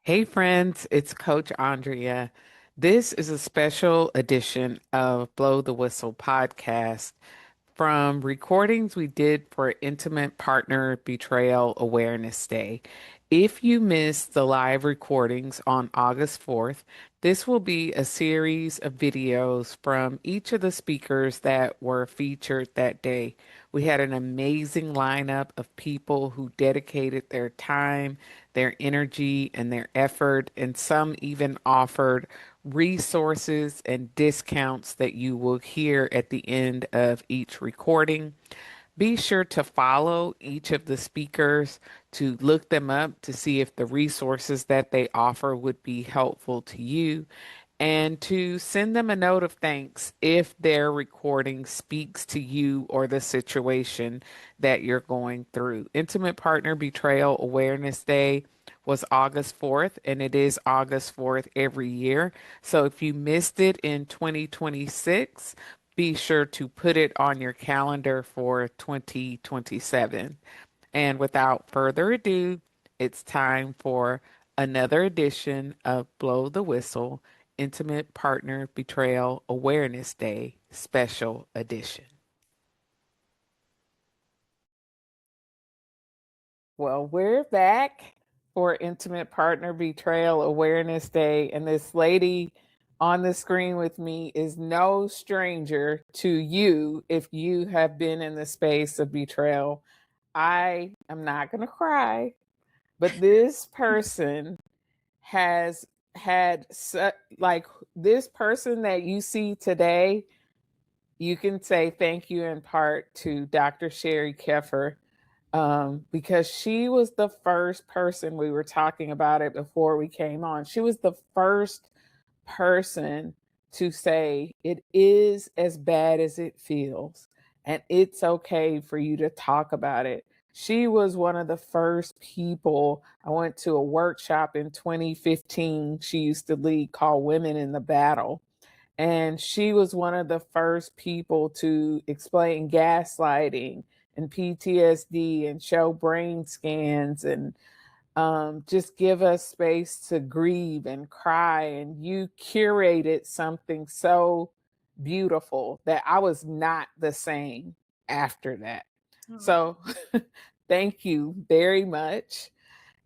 Hey friends, it's Coach Andrea. This is a special edition of Blow the Whistle podcast from recordings we did for Intimate Partner Betrayal Awareness Day. If you missed the live recordings on August 4th, this will be a series of videos from each of the speakers that were featured that day. We had an amazing lineup of people who dedicated their time, their energy, and their effort, and some even offered resources and discounts that you will hear at the end of each recording. Be sure to follow each of the speakers to look them up to see if the resources that they offer would be helpful to you and to send them a note of thanks if their recording speaks to you or the situation that you're going through. Intimate Partner Betrayal Awareness Day was August 4th, and it is August 4th every year. So if you missed it in 2026, be sure to put it on your calendar for 2027. And without further ado, it's time for another edition of Blow the Whistle Intimate Partner Betrayal Awareness Day Special Edition. Well, we're back for Intimate Partner Betrayal Awareness Day, and this lady on the screen with me is no stranger to you if you have been in the space of betrayal. I am not going to cry, but this person has had like this person that you see today, you can say thank you in part to Dr. Sheri Keffer, because she was the first person. We were talking about it before we came on. She was the first person to say it is as bad as it feels, and it's okay for you to talk about it. She was one of the first people. I went to a workshop in 2015 she used to lead called Women in the Battle. And she was one of the first people to explain gaslighting and PTSD and show brain scans and just give us space to grieve and cry. And you curated something so beautiful that I was not the same after that. Oh. So thank you very much.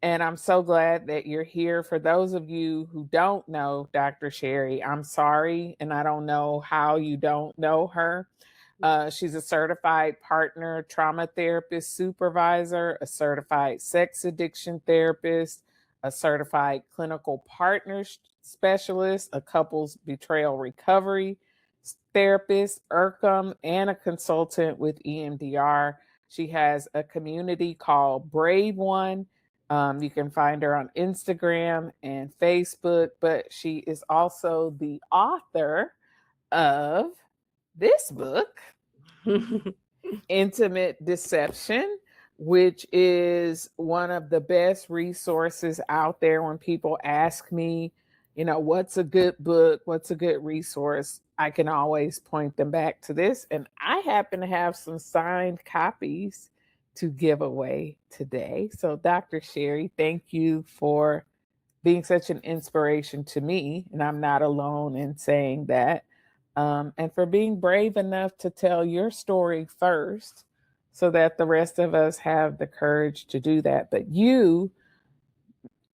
And I'm so glad that you're here. For those of you who don't know Dr. Sheri, I'm sorry, and I don't know how you don't know her. She's a certified partner trauma therapist supervisor, a certified sex addiction therapist, a certified clinical partner specialist, a couples betrayal recovery therapist, IRCM, and a consultant with EMDR. She has a community called Brave One. You can find her on Instagram and Facebook, but she is also the author of this book, Intimate Deception, which is one of the best resources out there when people ask me, what's a good book? What's a good resource? I can always point them back to this. And I happen to have some signed copies to give away today. So, Dr. Sheri, thank you for being such an inspiration to me. And I'm not alone in saying that, and for being brave enough to tell your story first so that the rest of us have the courage to do that. But you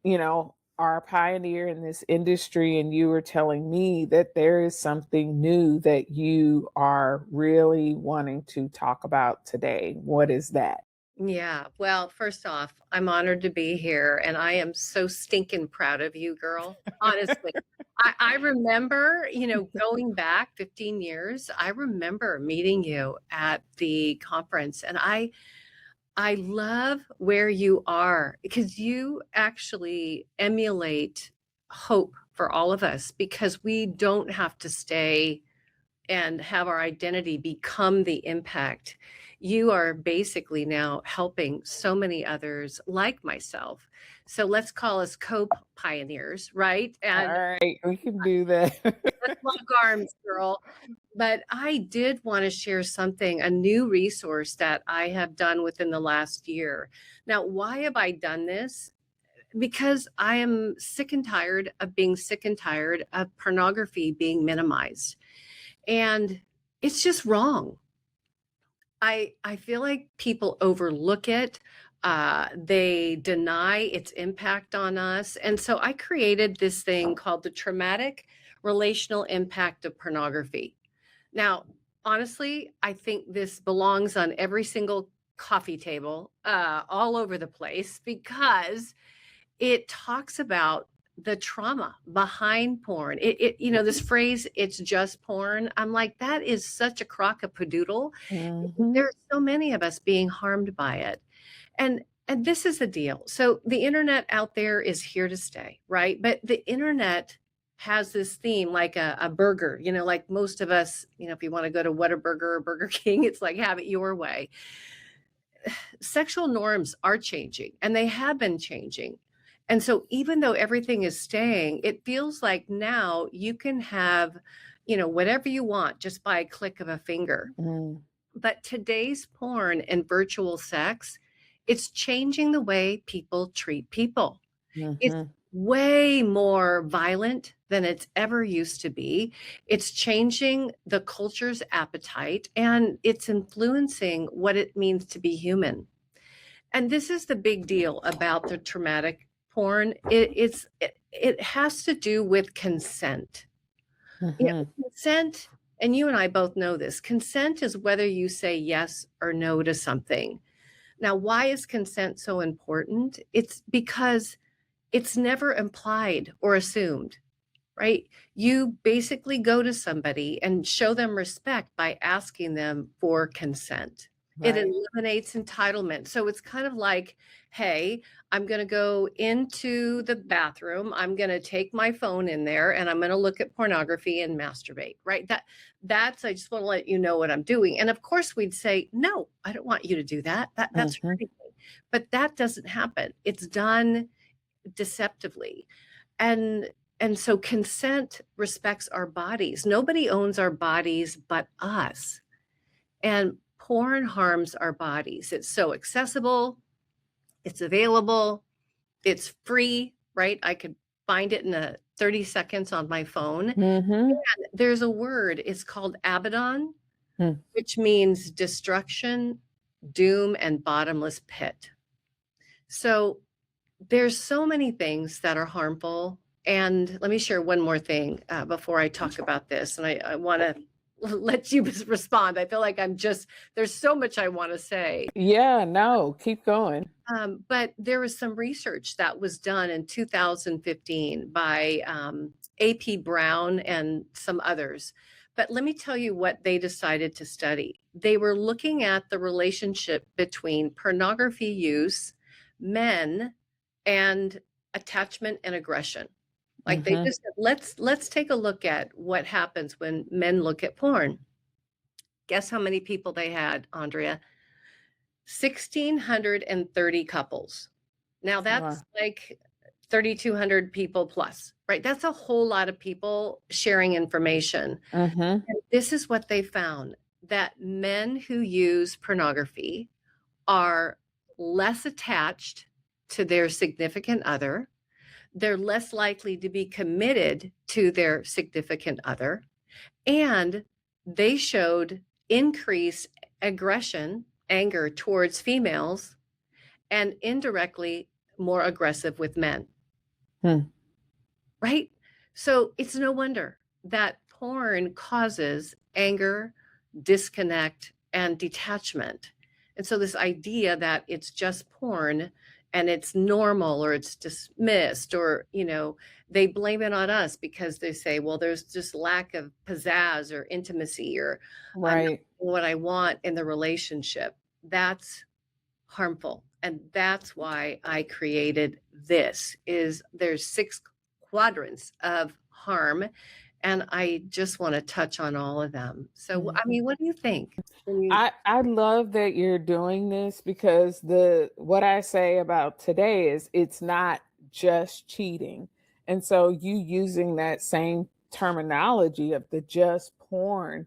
are a pioneer in this industry, and you were telling me that there is something new that you are really wanting to talk about today. What is that? Yeah. Well, first off, I'm honored to be here, and I am so stinking proud of you, girl. Honestly. I remember, going back 15 years, I remember meeting you at the conference, and I love where you are because you actually emulate hope for all of us because we don't have to stay and have our identity become the impact. You are basically now helping so many others like myself. So let's call us co-pioneers, right? All And right, we can do that. let's lock arms, girl. But I did want to share something, a new resource that I have done within the last year. Now, why have I done this? because I am sick and tired of being sick and tired of pornography being minimized. And it's just wrong. I feel like people overlook it. They deny its impact on us. And so I created this thing called the traumatic relational impact of pornography. Now, honestly, I think this belongs on every single coffee table all over the place because it talks about the trauma behind porn. This phrase, it's just porn. I'm like, that is such a crock of padoodle. Mm-hmm. There are so many of us being harmed by it. And this is the deal. So the internet out there is here to stay, right? But the internet has this theme like a burger, like most of us, if you want to go to Whataburger or Burger King, it's like have it your way. Sexual norms are changing and they have been changing. And so even though everything is staying, it feels like now you can have, whatever you want just by a click of a finger. Mm-hmm. But today's porn and virtual sex, it's changing the way people treat people. It's Mm-hmm. way more violent than it's ever used to be. It's changing the culture's appetite and it's influencing what it means to be human. And this is the big deal about the traumatic porn. It has to do with consent. Consent, and you and I both know this. Consent is whether you say yes or no to something. Now, why is consent so important? It's because it's never implied or assumed, right? You basically go to somebody and show them respect by asking them for consent. It Right. eliminates entitlement. So it's kind of like, hey, I'm going to go into the bathroom. I'm going to take my phone in there and I'm going to look at pornography and masturbate, right? That's I just want to let you know what I'm doing. And of course we'd say, "No, I don't want you to do that. That's Mm-hmm. hurting me." But that doesn't happen. It's done deceptively. And and so consent respects our bodies. Nobody owns our bodies but us. And porn harms our bodies. It's so accessible, it's available, it's free, right? I could find it in 30 seconds on my phone. Mm-hmm. There's a word, it's called Abaddon, which means destruction, doom, and bottomless pit. So there's so many things that are harmful. And let me share one more thing before I talk about this. And I want to let you respond. I feel like there's so much I want to say. Yeah, no, keep going. But there was some research that was done in 2015 by AP Brown and some others. But let me tell you what they decided to study. They were looking at the relationship between pornography use, men, and attachment and aggression. Like they Mm-hmm. just said, let's take a look at what happens when men look at porn. Guess how many people they had, Andrea? 1,630 couples. Now Wow. that's like 3,200 people plus, right? That's a whole lot of people sharing information. Mm-hmm. And this is what they found, that men who use pornography are less attached to their significant other. They're less likely to be committed to their significant other. And they showed increased aggression, anger towards females, and indirectly more aggressive with men, Hmm. right? So it's no wonder that porn causes anger, disconnect, and detachment. And so this idea that it's just porn and it's normal or it's dismissed or, they blame it on us because they say, well, there's just lack of pizzazz or intimacy or I'm not Right. getting what I want in the relationship. That's harmful. And that's why I created this is there's 6 quadrants of harm and I just want to touch on all of them. So I Mhm. mean, what do you think when you I love that you're doing this because the what I say about today is it's not just cheating. And so you using that same terminology of the just porn,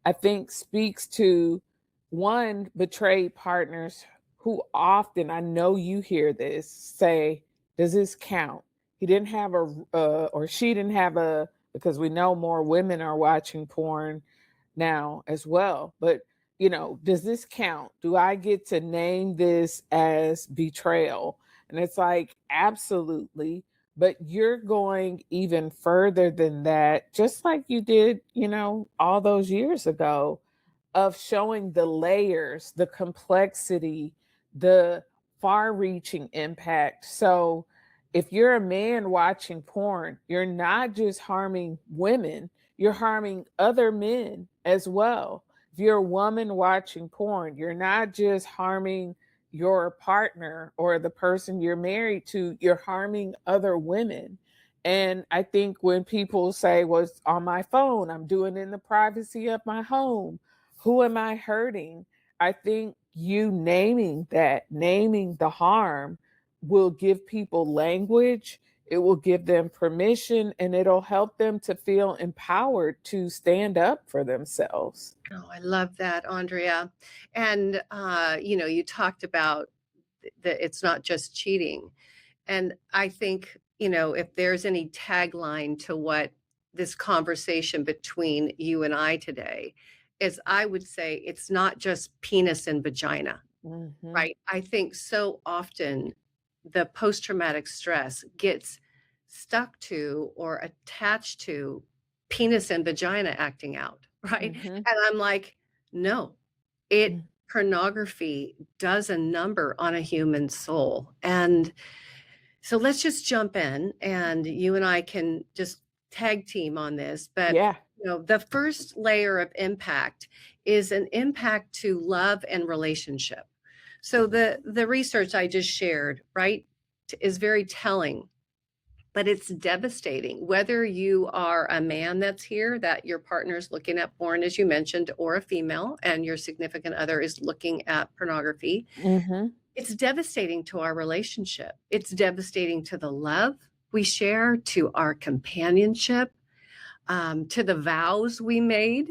I think speaks to one betrayed partners who often I know you hear this say Does this count? He didn't have a, or she didn't have a, because we know more women are watching porn now as well. But, does this count? Do I get to name this as betrayal? And it's like, absolutely. But you're going even further than that, just like you did, all those years ago, of showing the layers, the complexity, the far reaching impact. So, if you're a man watching porn, you're not just harming women, you're harming other men as well. If you're a woman watching porn, you're not just harming your partner or the person you're married to, you're harming other women. And I think when people say, well, it's on my phone, I'm doing it in the privacy of my home, who am I hurting? I think you naming that, naming the harm, will give people language, it will give them permission, and it'll help them to feel empowered to stand up for themselves. Oh, I love that, Andrea. And you talked about that it's not just cheating. And I think, if there's any tagline to what this conversation between you and I today is, I would say it's not just penis and vagina, Hmm. right? I think so often the post traumatic stress gets stuck to or attached to penis and vagina acting out, right? Hmm. And I'm like, no, it pornography does a number on a human soul. And so let's just jump in and you and I can just tag team on this. But Yeah. the first layer of impact is an impact to love and relationship. So the research I just shared, right, is very telling, but it's devastating. Whether you are a man that's here, that your partner's looking at porn, as you mentioned, or a female and your significant other is looking at pornography, Hmm. it's devastating to our relationship. It's devastating to the love we share, to our companionship, to the vows we made,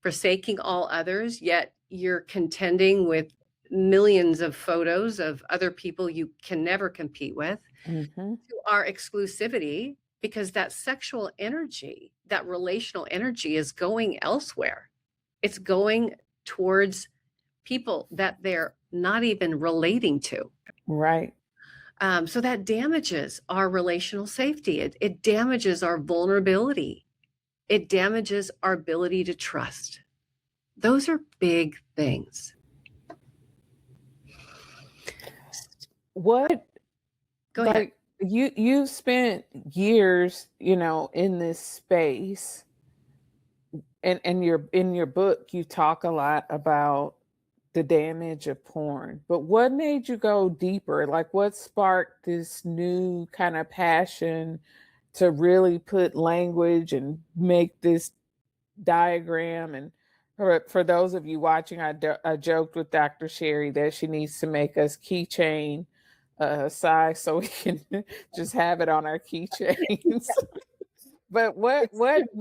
forsaking all others, yet you're contending with millions of photos of other people you can never compete with, Hmm. to our exclusivity, because that sexual energy, that relational energy is going elsewhere. It's going towards people that they're not even relating to. Right. So that damages our relational safety. It damages our vulnerability. It damages our ability to trust. Those are big things. What, Go ahead. like, you spent years, in this space, and you're in your book, you talk a lot about the damage of porn. But what made you go deeper? Like, what sparked this new kind of passion to really put language and make this diagram? And for those of you watching, I joked with Dr. Sheri that she needs to make us keychain size so we can just have it on our keychains. But It's true.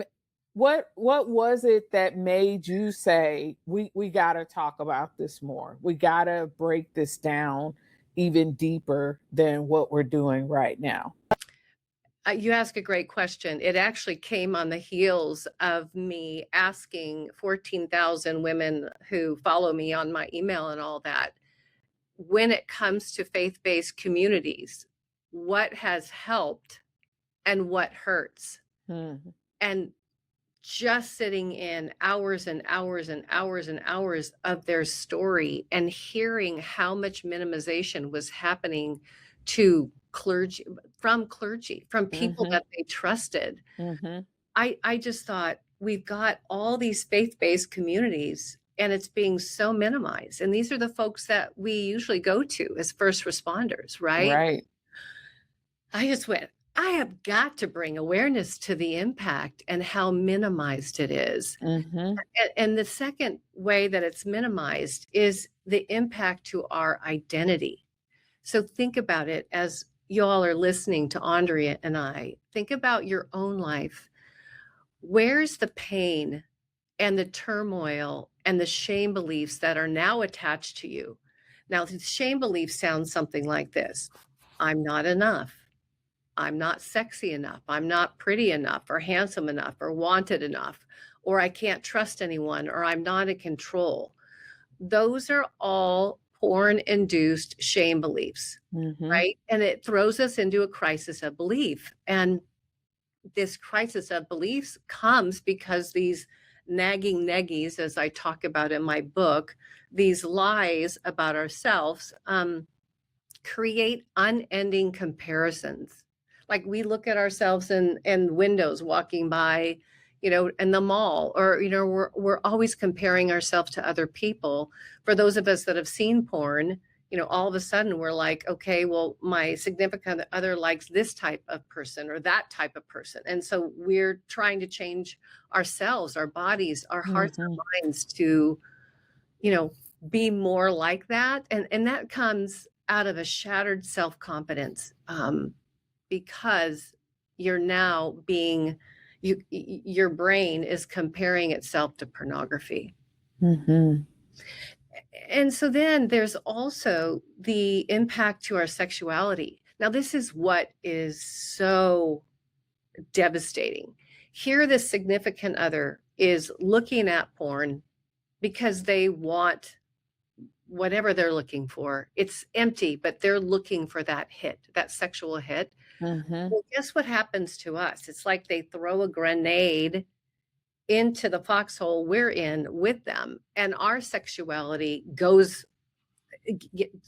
what was it that made you say, we got to talk about this more? We got to break this down even deeper than what we're doing right now. You ask a great question. It actually came on the heels of me asking 14,000 women who follow me on my email and all that, when it comes to faith-based communities, what has helped and what hurts? Hmm. And just sitting in hours and hours and hours and hours of their story and hearing how much minimization was happening to clergy, from people Hmm. that they trusted. Hmm. I just thought, we've got all these faith-based communities and it's being so minimized. And these are the folks that we usually go to as first responders, right? Right. I just went, I have got to bring awareness to the impact and how minimized it is. Hmm. And the second way that it's minimized is the impact to our identity. So think about it as y'all are listening to Andrea and I. Think about your own life. Where's the pain and the turmoil and the shame beliefs that are now attached to you? Now, the shame belief sounds something like this: I'm not enough. I'm not sexy enough. I'm not pretty enough or handsome enough or wanted enough, or I can't trust anyone, or I'm not in control. Those are all porn induced shame beliefs, Mm-hmm. right? And it throws us into a crisis of belief. And this crisis of beliefs comes because these nagging neggies, as I talk about in my book, these lies about ourselves, create unending comparisons. Like we look at ourselves in windows walking by, in the mall, or we're always comparing ourselves to other people. For those of us that have seen porn, all of a sudden we're like, okay, well, my significant other likes this type of person or that type of person. And so we're trying to change ourselves, our bodies, our hearts, Mm-hmm. our minds to, you know, be more like that. And that comes out of a shattered self-confidence, because you're now being your brain is comparing itself to pornography. Mm-hmm. And so then there's also the impact to our sexuality. Now, this is what is so devastating. Here, the significant other is looking at porn because they want whatever they're looking for. It's empty, but they're looking for that hit, that sexual hit. Mm-hmm. Well, guess what happens to us? It's like they throw a grenade into the foxhole we're in with them, and our sexuality gets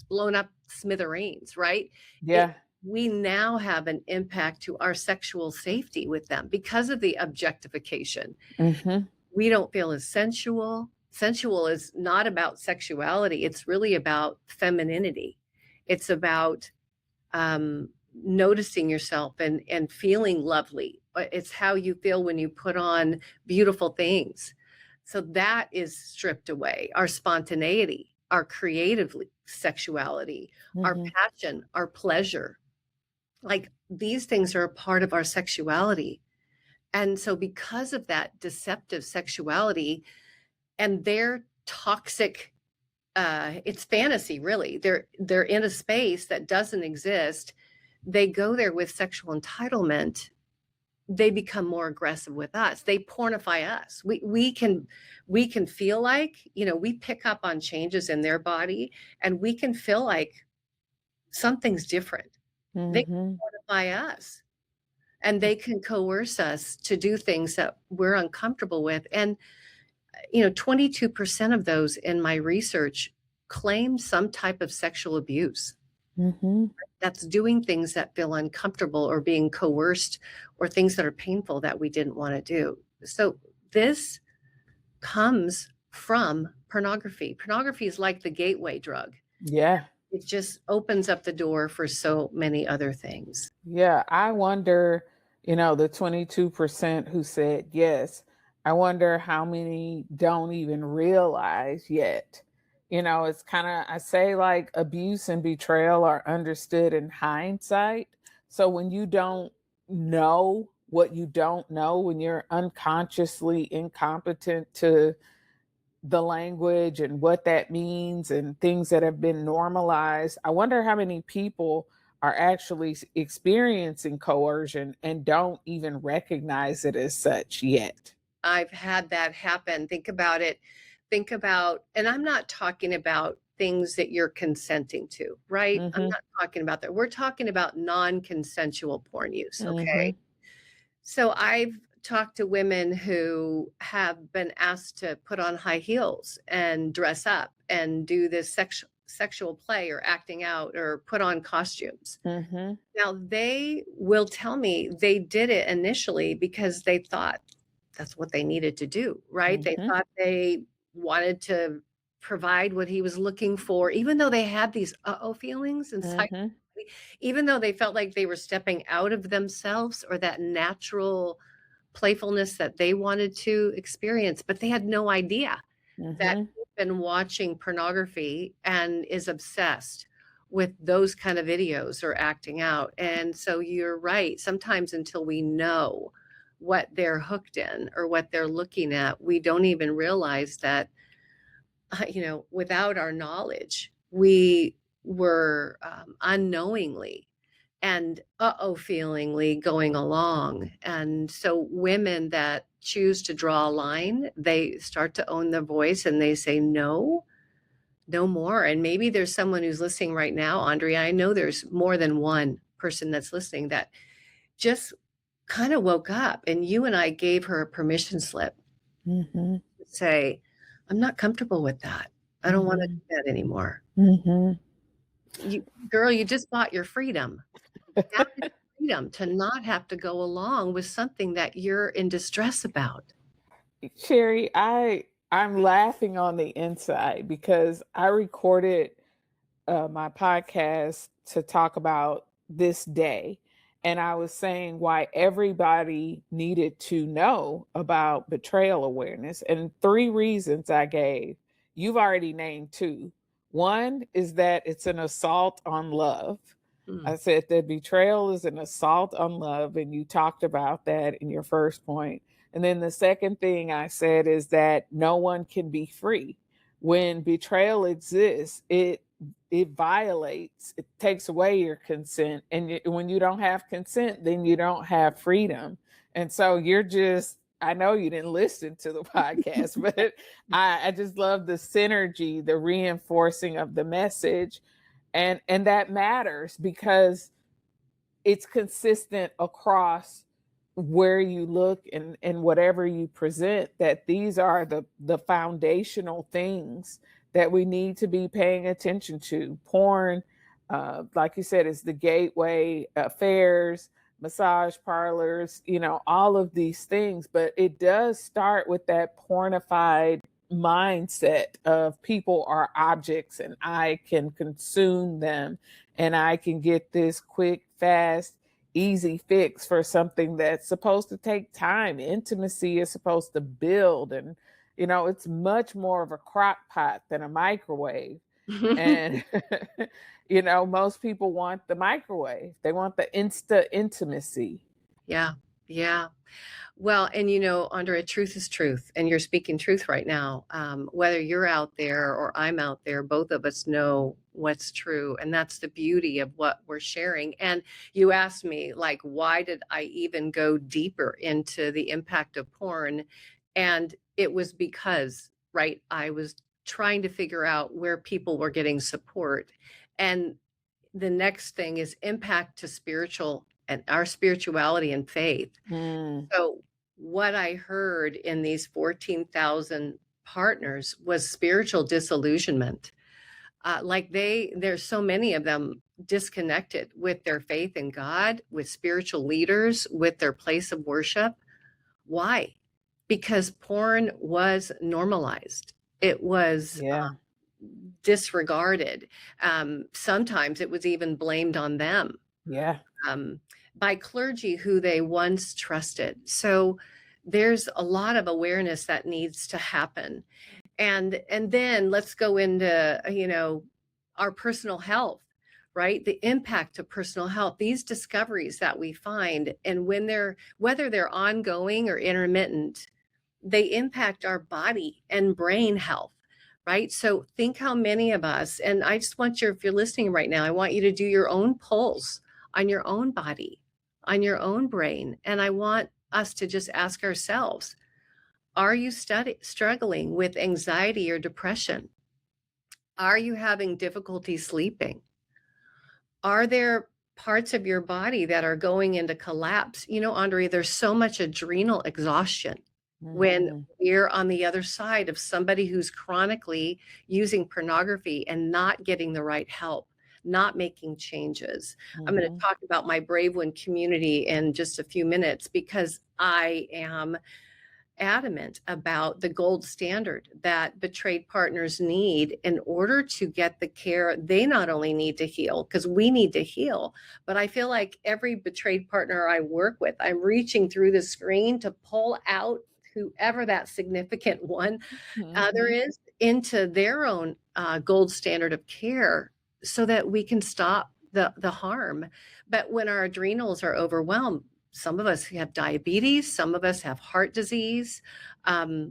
blown up smithereens, right? It Yeah. We now have an impact to our sexual safety with them because of the objectification. Mm-hmm. We don't feel as sensual. Sensual is not about sexuality. It's really about femininity. It's about noticing yourself and feeling lovely. It's how you feel when you put on beautiful things. So that is stripped away. Our spontaneity, our creative sexuality, our Mm-hmm. passion, our pleasure. Like these things are a part of our sexuality. And so because of that deceptive sexuality and their toxic, it's fantasy really. They're in a space that doesn't exist. They go there with sexual entitlement. They become more aggressive with us. They pornify us. We can feel like, we pick up on changes in their body and we can feel like something's different. They Mm-hmm. pornify us and they can coerce us to do things that we're uncomfortable with. And 22% of those in my research claim some type of sexual abuse. Mm-hmm. That's doing things that feel uncomfortable or being coerced or things that are painful that we didn't want to do. So this comes from pornography. Pornography is like the gateway drug. Yeah. It just opens up the door for so many other things. Yeah, I wonder, the 22% who said yes, I wonder how many don't even realize yet. It's kind of, I say like abuse and betrayal are understood in hindsight. So when you don't know what you don't know, when you're unconsciously incompetent to the language and what that means and things that have been normalized. I wonder how many people are actually experiencing coercion and don't even recognize it as such yet. I've had that happen. Think about it. Think about, and I'm not talking about things that you're consenting to, right? I'm Mhm. not talking about that. We're talking about non-consensual porn use, okay? Mhm. So I've talked to women who have been asked to put on high heels and dress up and do this sexual play or acting out or put on costumes. Mhm. Now, they will tell me they did it initially because they thought that's what they needed to do, right? They Mhm. thought they wanted to provide what he was looking for, even though they had these uh-oh feelings inside, Mhm. even though they felt like they were stepping out of themselves or that natural playfulness that they wanted to experience, but they had no idea that Mhm. he'd been watching pornography and is obsessed with those kind of videos or acting out. And so you're right. Sometimes until we know what they're hooked in or what they're looking at, we don't even realize that, without our knowledge, we were unknowingly. and uh-oh feelingly going along. And so women that choose to draw a line, they start to own their voice and they say, no, no more. And maybe there's someone who's listening right now, Andrea. I know there's more than one person that's listening that just kind of woke up and you and I gave her a permission slip Mm-hmm. to say, I'm not comfortable with that. I don't want to Mm-hmm. do that anymore. Mm-hmm. You, girl, you just bought your freedom. That is freedom to not have to go along with something that you're in distress about. Sherry, I'm laughing on the inside because I recorded my podcast to talk about this day. And I was saying why everybody needed to know about betrayal awareness. And three reasons I gave. You've already named two. One is that it's an assault on love. Mm. I said that betrayal is an assault on love, and you talked about that in your first point. And then the second thing I said is that no one can be free. When betrayal exists, it violates, it takes away your consent, and when you don't have consent, then you don't have freedom. And so you're just, I know you didn't listen to the podcast, but I just love the synergy, the reinforcing of the message, and that matters because it's consistent across where you look and whatever you present, that these are the foundational things that we need to be paying attention to. Porn, like you said, is the gateway. Affairs, massage parlors, all of these things, but it does start with that pornified mindset of people are objects and I can consume them and I can get this quick, fast, easy fix for something that's supposed to take time. Intimacy is supposed to build, and it's much more of a crock pot than a microwave. And most people want the microwave. They want the insta intimacy. Yeah, yeah. Well, and Andrea, truth is truth, and you're speaking truth right now. Whether you're out there or I'm out there, both of us know what's true, and that's the beauty of what we're sharing. And you asked me, like, why did I even go deeper into the impact of porn? And it was because, right, I was trying to figure out where people were getting support. And the next thing is impact to spiritual and our spirituality and faith. Mm, So what I heard in these 14,000 partners was spiritual disillusionment. Like there's so many of them disconnected with their faith in God, with spiritual leaders, with their place of worship. Why? Because porn was normalized. It was yeah, disregarded. Sometimes it was even blamed on them yeah, um, by clergy who they once trusted. So there's a lot of awareness that needs to happen. And then let's go into our personal health, right? The impact of personal health, these discoveries that we find, and when they're whether they're ongoing or intermittent, they impact our body and brain health, right? So think how many of us, and I just want you, if you're listening right now, I want you to do your own pulse on your own body, on your own brain. And I want us to just ask ourselves, are you struggling with anxiety or depression? Are you having difficulty sleeping? Are there parts of your body that are going into collapse? Andre, there's so much adrenal exhaustion when hmm we're on the other side of somebody who's chronically using pornography and not getting the right help, not making changes. I'm going to hmm talk about my Brave One community in just a few minutes because I am adamant about the gold standard that betrayed partners need in order to get the care they not only need to heal, because we need to heal, but I feel like every betrayed partner I work with, I'm reaching through the screen to pull out whoever that significant one there hmm is into their own gold standard of care so that we can stop the harm. But when our adrenals are overwhelmed, some of us have diabetes, some of us have heart disease,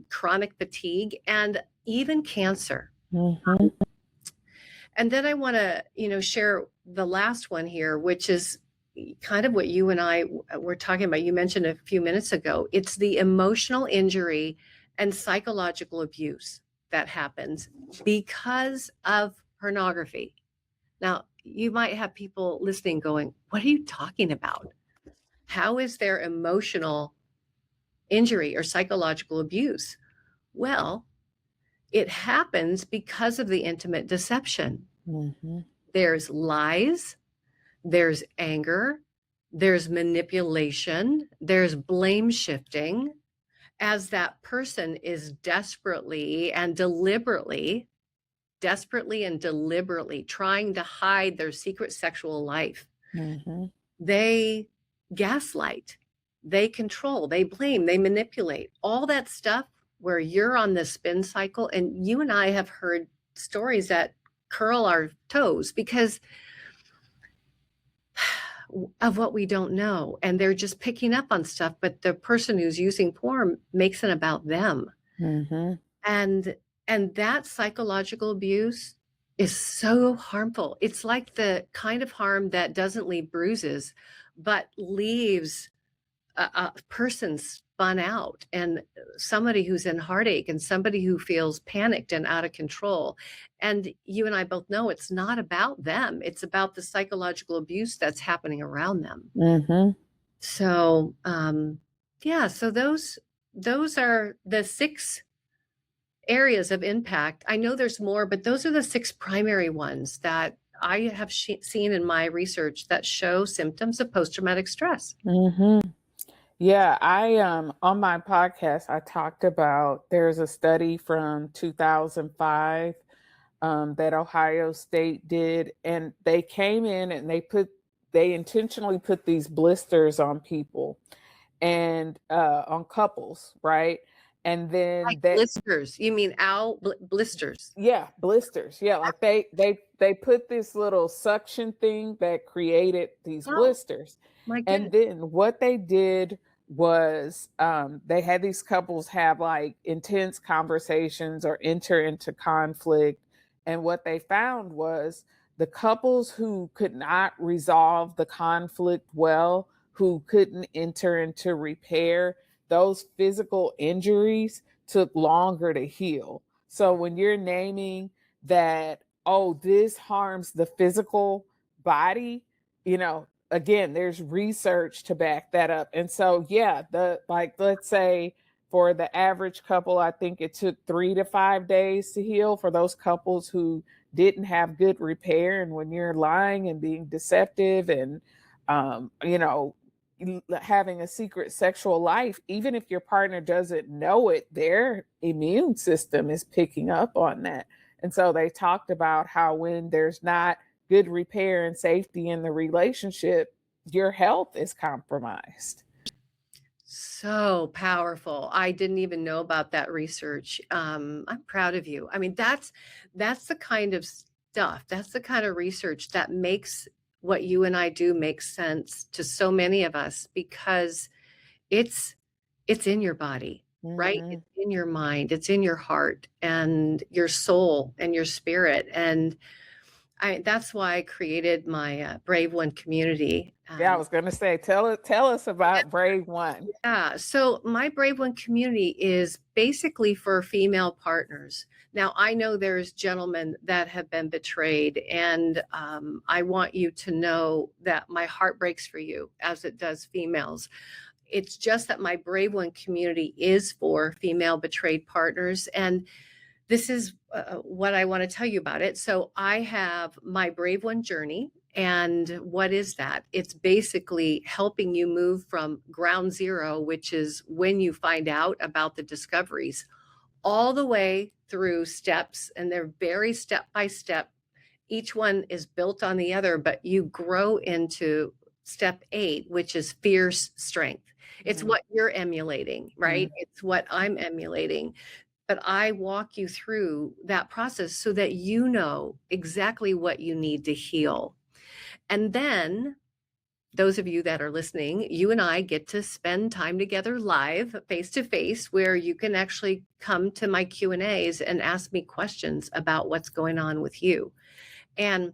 chronic fatigue, and even cancer. hmm And then I want to, share the last one here, which is kind of what you and I were talking about, you mentioned a few minutes ago, it's the emotional injury and psychological abuse that happens because of pornography. Now, you might have people listening going, what are you talking about? How is there emotional injury or psychological abuse? Well, it happens because of the intimate deception. Mm-hmm. There's lies, there's anger, there's manipulation, there's blame shifting as that person is desperately and deliberately trying to hide their secret sexual life. Mm-hmm. They gaslight, they control, they blame, they manipulate, all that stuff where you're on the spin cycle. And you and I have heard stories that curl our toes because of what we don't know. And they're just picking up on stuff, but the person who's using porn makes it about them. Mm-hmm. And that psychological abuse is so harmful. It's like the kind of harm that doesn't leave bruises, but leaves a person spun out and somebody who's in heartache and somebody who feels panicked and out of control. And you and I both know it's not about them. It's about the psychological abuse that's happening around them. Mm-hmm. So, yeah, so those are the 6 areas of impact. I know there's more, but those are the 6 primary ones that I have seen in my research that show symptoms of post-traumatic stress. Mm-hmm. Yeah, I on my podcast I talked about there's a study from 2005 that Ohio State did, and they came in and they intentionally put these blisters on people and on couples, right? And then Like that blisters. You mean blisters? yeah, blisters. Yeah, like they put this little suction thing that created these Oh, blisters. my And goodness. then what they did was they had these couples have like intense conversations or enter into conflict. And what they found was the couples who could not resolve the conflict well, who couldn't enter into repair, those physical injuries took longer to heal. So when you're naming that, oh, this harms the physical body, again, there's research to back that up. And so, yeah, let's say for the average couple, I think it took 3 to 5 days to heal for those couples who didn't have good repair. And when you're lying and being deceptive and, um, you know, having a secret sexual life, even if your partner doesn't know it, their immune system is picking up on that. And so they talked about how when there's not good repair and safety in the relationship, your health is compromised. So powerful. I didn't even know about that research. I'm proud of you. I mean, that's the kind of stuff, that's the kind of research that makes what you and I do make sense to so many of us because it's it's in your body, right? Mm-hmm. It's in your mind, it's in your heart and your soul and your spirit. And that's why I created my Brave One community. Yeah, I was going to say, tell us about Brave One. Yeah, so my Brave One community is basically for female partners. Now, I know there's gentlemen that have been betrayed, and I want you to know that my heart breaks for you, as it does females. It's just that my Brave One community is for female betrayed partners, and this is what I want to tell you about it. So I have my Brave One journey. And what is that? It's basically helping you move from ground zero, which is when you find out about the discoveries, all the way through steps. And they're very step by step. Each one is built on the other, but you grow into step 8, which is fierce strength. It's what you're emulating, right? It's what I'm emulating. But I walk you through that process so that you know exactly what you need to heal. And then those of you that are listening, you and I get to spend time together live, face to face, where you can actually come to my Q&As and ask me questions about what's going on with you. And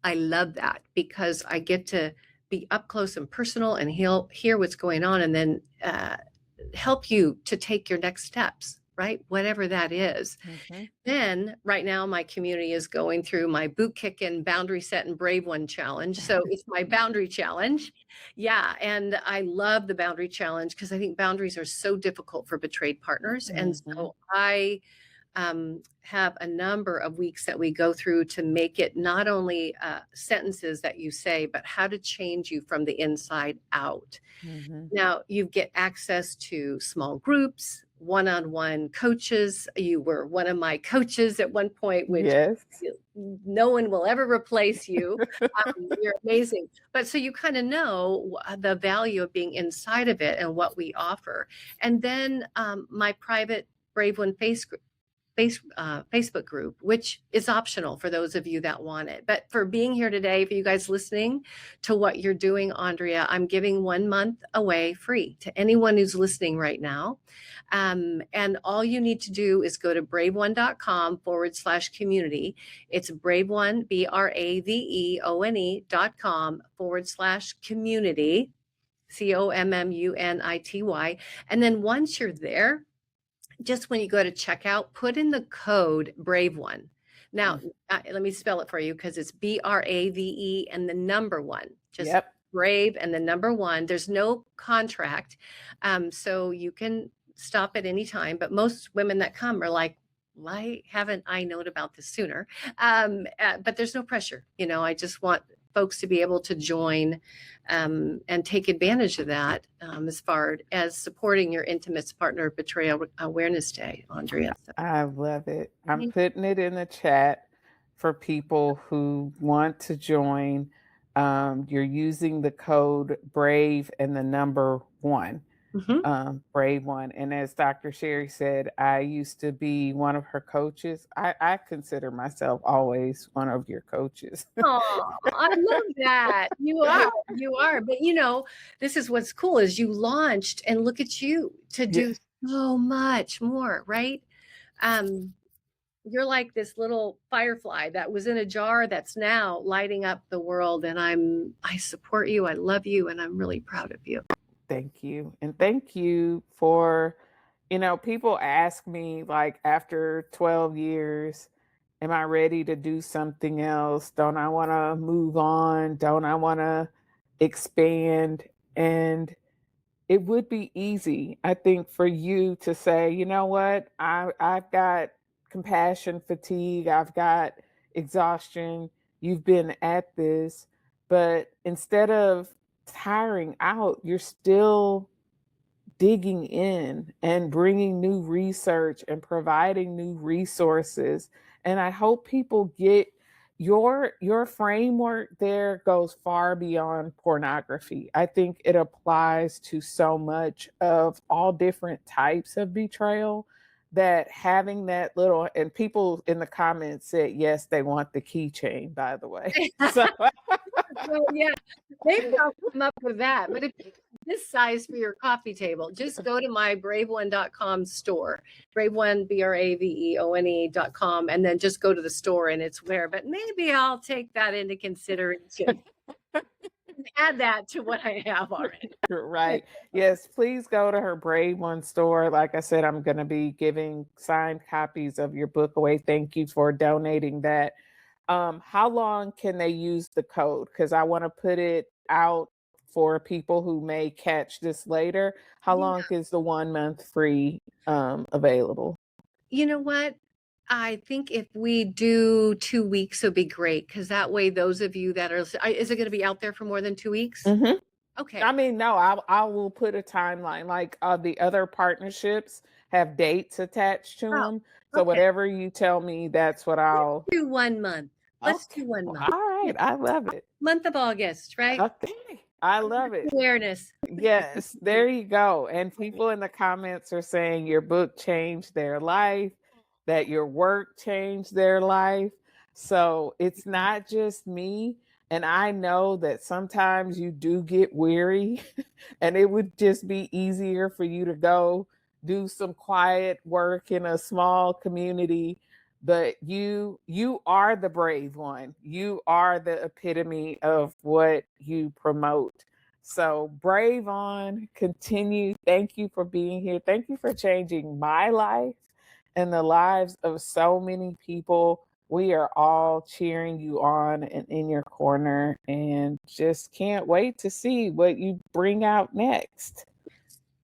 I love that because I get to be up close and personal, and he'll hear what's going on, and then help you to take your next steps, right? Whatever that is. Mm-hmm. Then right now my community is going through my boot kick and boundary set and brave one challenge. So it's my boundary challenge. Yeah. And I love the boundary challenge because I think boundaries are so difficult for betrayed partners. And Mm-hmm. so I have a number of weeks that we go through to make it not only sentences that you say, but how to change you from the inside out. Mm-hmm. Now, you get access to small groups, one-on-one coaches. You were one of my coaches at one point, which Yes. no one will ever replace you. You're amazing. But so you kind of know the value of being inside of it and what we offer. And then my private Brave One Facebook group, which is optional for those of you that want it. But for being here today, for you guys listening to what you're doing, Andrea, I'm giving 1 month away free to anyone who's listening right now. And all you need to do is go to braveone.com/community. It's braveone, braveone.com/community, COMMUNITY. And then once you're there, just when you go to checkout, put in the code Brave One. Now, let me spell it for you because it's BRAVE and the number one. Just Yep. Brave and the number one. There's no contract. So you can stop at any time. But most women that come are like, why haven't I known about this sooner? But there's no pressure. I just want folks to be able to join and take advantage of that as far as supporting your intimate partner betrayal awareness day, Andrea. So, I love it. I'm putting it in the chat for people who want to join. You're using the code BRAVE and the number one. mhm. Brave one. And as Dr. Sheri said, I used to be one of her coaches. I consider myself always one of your coaches. Oh, I love that. You are. But this is what's cool is you launched and look at you to Yeah, do so much more, right? Um, you're like this little firefly that was in a jar that's now lighting up the world. And I support you. I love you. And I'm really proud of you. thank you. And thank you for, people ask me like after 12 years, am I ready to do something else? Don't I want to move on? Don't I want to expand? And it would be easy, I think, for you to say, you know what, I've got compassion fatigue, I've got exhaustion, you've been at this, but instead of tiring out, you're still digging in and bringing new research and providing new resources. And I hope people get your framework there goes far beyond pornography. I think it applies to so much of all different types of betrayal, that having that little, and people in the comments said yes, they want the keychain, by the way. So Well, yeah, maybe I'll come up with that. But if this size for your coffee table, just go to my braveone.com store, braveone, BRAVEONE.com, and then just go to the store and it's where. But maybe I'll take that into consideration. Add that to what I have already. right. Yes, please go to her Brave One store. Like I said, I'm going to be giving signed copies of your book away. Thank you for donating that. How long can they use the code? Because I want to put it out for people who may catch this later. How Yeah. long is the 1 month free available? You know what? I think if we do 2 weeks, it'd be great because that way, those of you that are, is it going to be out there for more than 2 weeks? Hmm. Okay. I mean, no, I will put a timeline. Like the other partnerships have dates attached to Oh, them. So okay. whatever you tell me, that's what Let's I'll. do 1 month. Let's Okay. do 1 month. All Yeah. right. I love it. Month of August, right? Okay. I love it. Awareness. Yes, there you go. And people in the comments are saying your book changed their life, that your work changed their life. So it's not just me. And I know that sometimes you do get weary, and it would just be easier for you to go do some quiet work in a small community. but you are the brave one. You are the epitome of what you promote. So brave on, continue. Thank you for being here. Thank you for changing my life and the lives of so many people. We are all cheering you on and in your corner, and just can't wait to see what you bring out next.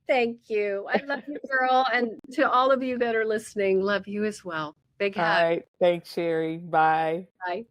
Thank you. I love you, girl. And to all of you that are listening, love you as well. Big All hug. right. Thanks, Sherry. Bye. Bye.